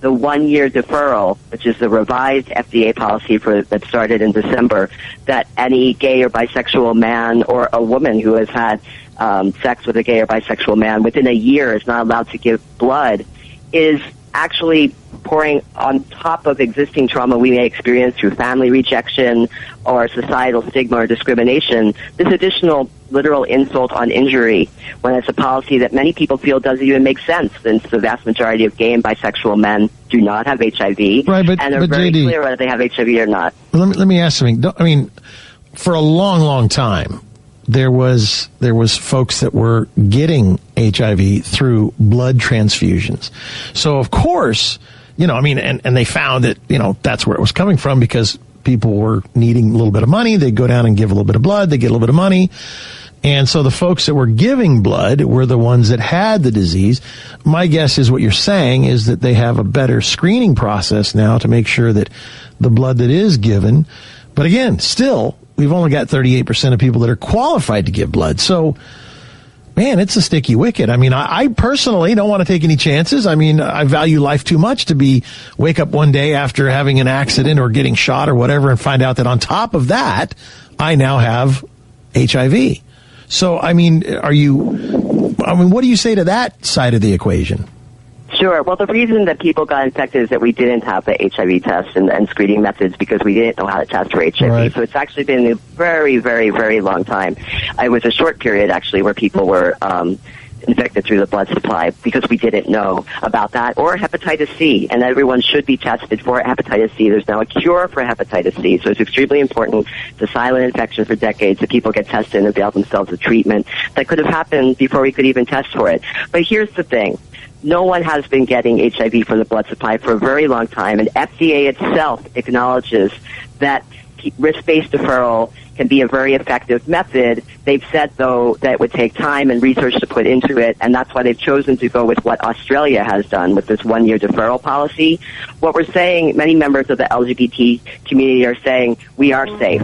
the 1-year deferral, which is the revised FDA policy that started in December, that any gay or bisexual man or a woman who has had sex with a gay or bisexual man within a year is not allowed to give blood, is actually pouring on top of existing trauma we may experience through family rejection or societal stigma or discrimination, this additional literal insult on injury, when it's a policy that many people feel doesn't even make sense, since the vast majority of gay and bisexual men do not have HIV, right, and are very JD, clear whether they have HIV or not. Let me ask something. I mean, for a long, long time, there was folks that were getting HIV through blood transfusions. So, of course, and they found that, that's where it was coming from, because people were needing a little bit of money. They'd go down and give a little bit of blood. They get a little bit of money. And so the folks that were giving blood were the ones that had the disease. My guess is what you're saying is that they have a better screening process now to make sure that the blood that is given. But again, still, we've only got 38% of people that are qualified to give blood. So, man, it's a sticky wicket. I mean, I personally don't want to take any chances. I mean, I value life too much to wake up one day after having an accident or getting shot or whatever and find out that on top of that, I now have HIV. So, I mean, what do you say to that side of the equation? Sure. Well, the reason that people got infected is that we didn't have the HIV test and screening methods, because we didn't know how to test for HIV. Right. So it's actually been a very, very, very long time. It was a short period, actually, where people were infected through the blood supply, because we didn't know about that, or hepatitis C, and everyone should be tested for hepatitis C. There's now a cure for hepatitis C, so it's extremely important. It's a silent infection for decades, that people get tested and avail themselves of treatment that could have happened before we could even test for it. But here's the thing. No one has been getting HIV from the blood supply for a very long time, and FDA itself acknowledges that risk-based deferral can be a very effective method. They've said, though, that it would take time and research to put into it, and that's why they've chosen to go with what Australia has done with this 1-year deferral policy. What we're saying, many members of the LGBT community are saying, we are safe.